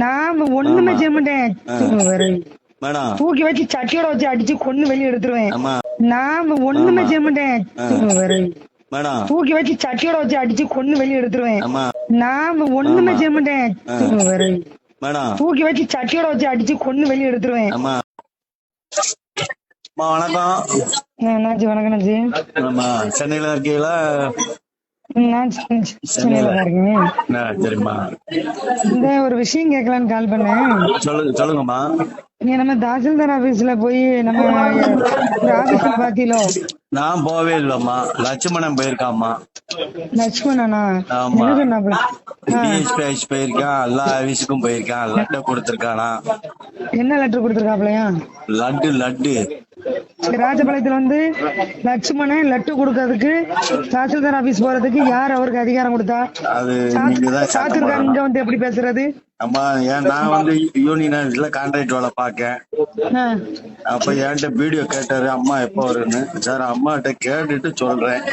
நான் ஒண்ணுமே ஆமா. செய்ய மாட்டேன். ஆ. மேடம். தூக்கி வச்சு சட்டியோட வச்சு அடிச்சு கொன்னு வெளியே எடுத்துருவேன். ஆமா. நான் ஒண்ணுமே ஆமா. செய்ய மாட்டேன். ஆ. மேடம். தூக்கி வச்சு சட்டியோட வச்சு அடிச்சு கொன்னு வெளியே எடுத்துருவேன். ஆமா. நான் ஒண்ணுமே ஆமா. செய்ய மாட்டேன். ஆ. மேடம். தூக்கி வச்சு சட்டியோட வச்சு அடிச்சு கொன்னு வெளியே எடுத்துருவேன். ஆமா. அம்மா வணக்கம். என்னாச்சு? வணக்கம் அண்ணாச்சி. ஆமா, சென்னையில இருக்கீங்களா? நான் சென்னையில தான் இருக்கேன். சரிம்மா. இந்த ஒரு விஷயம் கேட்கலான்னு கால் பண்ணேன். சொல்லுங்கம்மா. நீங்க நம்ம தாசில்தார் ஆபீஸ்ல போய் நம்ம இந்த ஆபீஸ்ல பாத்தீங்களோ? நான் போவே இல்லம்மா, லட்சுமணன் போயிருக்காம்மா. லட்சுமணனா? ஆமா. என்ன சொன்னாப்ல? டிஎஸ்பி ஆஃபீஸ் போயிருக்கான், எல்லா ஆபீஸுக்கும் போயிருக்கான், லெட்டர் கொடுத்திருக்கானா. என்ன லெட்டர் கொடுத்துருக்காப்லையா? லட்டு. ராஜபாளையத்துல வந்து லட்சுமணன் லட்டு கொடுக்கறதுக்கு தாசில்தார் ஆபீஸ் போறதுக்கு யார் அவருக்கு அதிகாரம் கொடுத்தா? அது நீங்கதான் சாத்திருக்காங்க வந்து எப்படி பேசுறது? அம்மா, நான் வந்து யூனியன் ஆபீஸ்ல கான்ட்ராக்ட் வேலை பாக்கேன். அப்ப என்கிட்ட வீடியோ கேட்டாரு, அம்மா எப்ப வருன்னு. சார், அம்மாட்ட கேட்டுட்டு சொல்றேன்,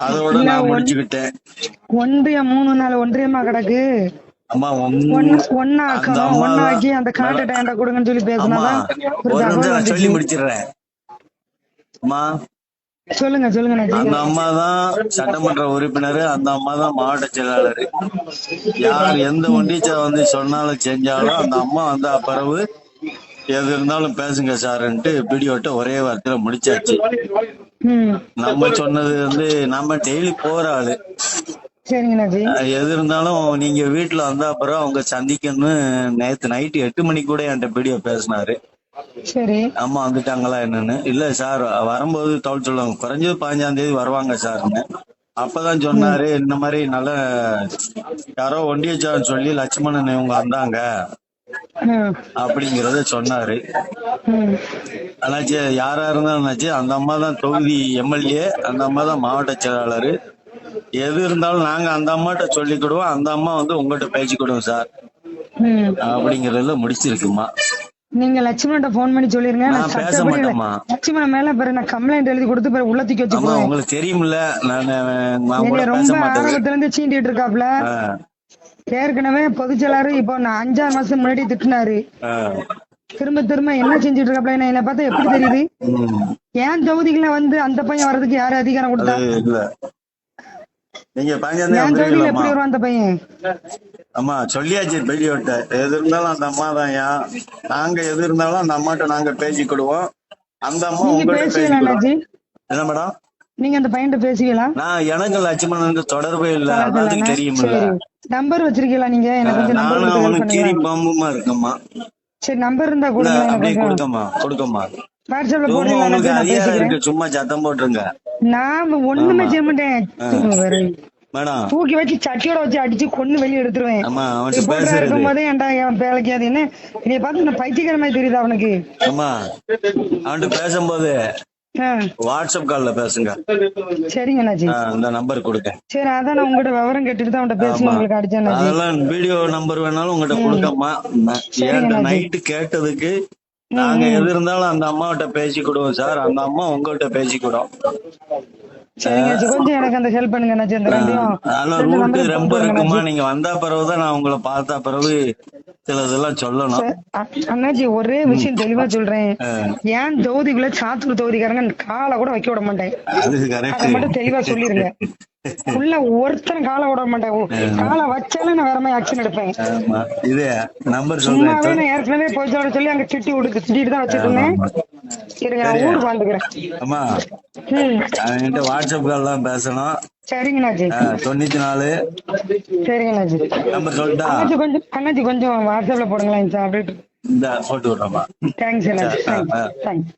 அதோட நான் முடிச்சுக்கிட்டேன். ஒன்றியமா கிடக்கு. அம்மா ஒன்னாக்கி அந்த கான்ட்ராக்ட் கொடுங்கன்னு சொல்லி பேசினாதான் சொல்லி முடிச்சிடுறேன். அம்மா சொல்லுங்க. அந்த அம்மா தான் சட்டமன்ற உறுப்பினர், அந்த அம்மா தான் மாவட்ட செயலாளர். யார் எந்த ஒன்றிய வந்து சொன்னாலும் செஞ்சாலும் அந்த அம்மா வந்தா பிறகு எது இருந்தாலும் பேசுங்க சார்ன்ட்டு வீடியோட்ட ஒரே வார்த்தையில முடிச்சாச்சு. நம்ம சொன்னது வந்து நம்ம டெய்லி போற ஆளு. எது இருந்தாலும் நீங்க வீட்டுல வந்தா அப்புறம் அவங்க சந்திக்கணும்னு நேத்து நைட்டு 8 மணிக்கு கூட என்கிட்ட வீடியோ பேசினாரு. சரி, அம்மா வந்துட்டாங்களா என்னன்னு. இல்ல சார், வரும்போது தகவல் சொல்லுவாங்க, குறைஞ்சது 15ஆம் தேதி வருவாங்க சார்ன்னு. அப்பதான் சொன்னாரு, இந்த மாதிரி நல்ல யாரோ ஒண்டியச்சான்னு சொல்லி லட்சுமணன் இவங்க வந்தாங்க அப்படிங்கறத சொன்னாரு. ஆனாச்சு யாரா இருந்தாலும் அந்த அம்மா தான் தொகுதி எம்எல்ஏ, அந்த அம்மா தான் மாவட்ட செயலாளர். எது இருந்தாலும் நாங்க அந்த அம்மாட்ட சொல்லிக்கிடுவோம், அந்த அம்மா வந்து உங்ககிட்ட பேசிக்கிடுவோம் சார் அப்படிங்கறதுல முடிச்சிருக்குமா. நீங்க லட்சுமணன் போன் பண்ணி சொல்லிருங்க. நான் பேச மாட்டேம்மா. லட்சுமணன் மேல நான் கம்ப்ளைண்ட் எழுதி கொடுத்து உள்ளத்துக்கு வச்சுக்கோங்க. உங்களுக்கு தெரியும்ல, நான் ரொம்ப ஆரம்பத்துல இருந்து சீண்டிட்டு இருக்காப்ல. ஏற்கனவே பொதுச்செயலாளர் இப்போ நான் 5 மாசம் முன்னாடி திட்டினாரு. திரும்ப என்ன செஞ்சுட்டு இருக்காப்ல? என்ன பார்த்தா எப்படி தெரியுது? ஏன் தொகுதிகளை வந்து அந்த பையன் வர்றதுக்கு யாரு அதிகாரம் கொடுத்தா? நீங்க என் தொகுதியில எப்படி வரும் அந்த பையன்? அம்மா சொல்லியாச்சு வெளியோட்ட, எது இருந்தாலும் அந்த அம்மா தான். நாங்க எது இருந்தாலும் அந்த அம்மாட்ட நாங்க பேசிக்கிடுவோம், அந்த அம்மா உங்கள்கிட்ட பேசிக்கிடுவோம். என்ன மேடம்? நீங்க அந்த பையன் பேசுவீங்களா? நான் எனக்கு லட்சுமணனுக்கு தொடர்பே இல்ல, அதுக்கு தெரியுமில்ல. நம்பர் வச்சிருக்கீங்களா நீங்க? நானும் அவனுக்கு கீரி பாம்புமா இருக்கம்மா. சரி, நம்பர் இருந்தா கொடுங்க. அப்படியே கொடுக்கம்மா. வாட்ஸ்அப்ல போடுறீங்களா? உங்களுக்கு அதிகாரம் இருக்கு, சும்மா சத்தம் போட்டுருங்க. நான் ஒண்ணுமே செய்ய மாட்டேன். மேடம், தூக்கி வச்சு சட்டியோட வச்சு அடிச்சு கொன்னு வெளியே எடுத்துருவேன். இருக்கும் போதே ஏன்டா என் வேலைக்கு அது என்ன என்னைய பார்த்து நான் பைத்தியக்கார மாதிரி தெரியுதா அவனுக்கு? அம்மா, அவன்கிட்ட பேசும்போது வாட்ஸ்அப் கால்ல பேசுங்க. சரிங்க அண்ணாச்சி, இந்த நம்பர் கொடுங்க. சரி, அதான் நான் உங்ககிட்ட விவரம் கேட்டுட்டு தான் அவன்கிட்ட பேசி உங்களுக்கு அடிச்சேன். அதெல்லாம் வீடியோ நம்பர் வேணாலும் உங்ககிட்ட கொடுக்கம்மா. நைட்டு கேட்டதுக்கு நாங்க எது இருந்தாலும் அந்த அம்மாவிட்ட பேசிக்கிடுவோம் சார், அந்த அம்மா உங்கள்கிட்ட பேசிக்கிடும். கொஞ்சம் எனக்கு அந்த ஹெல்ப் பண்ணுங்க. ரூட் ரொம்ப இருக்குமா, நீங்க வந்தா பிறகுதான் நான் உங்களை பார்த்தா பிறகு சிலதெல்லாம் சொல்லணும். அண்ணாச்சி, ஒரே விஷயம் தெளிவா சொல்றேன். ஏன் தொகுதிக்குள்ள சாத்தூர் தொகுதிக்காரங்க காலை கூட வைக்க விட மாட்டேன். அதை மட்டும் தெளிவா சொல்லிருங்க. ஒருத்தரும் காலை விட மாட்டேன். காலை வச்சாலும் நான் வேற மாதிரி ஆக்ஷன் எடுப்பேன். இது நம்பர் சும்மாவே நான் ஏற்கனவே போய் சொல்லி அங்க திட்டிட்டு தான் வச்சுட்டு இருந்தேன். சரி, நான் ஊருக்கு வாழ்ந்துக்கிறேன். அம்மா, என்கிட்ட வாட்ஸ்அப் கால் தான் பேசணும். சரிங்கண்ணாச்சி. 94. சரிங்கண்ணாச்சி, நம்பர் சொல்லிட்டா? அண்ணாச்சி கொஞ்சம் வாட்ஸ்அப்ல போடுங்களேன் சார். இந்த போட்டு விடுறோம்மா. தேங்க்ஸ் அண்ணாச்சி. தேங்க்ஸ்.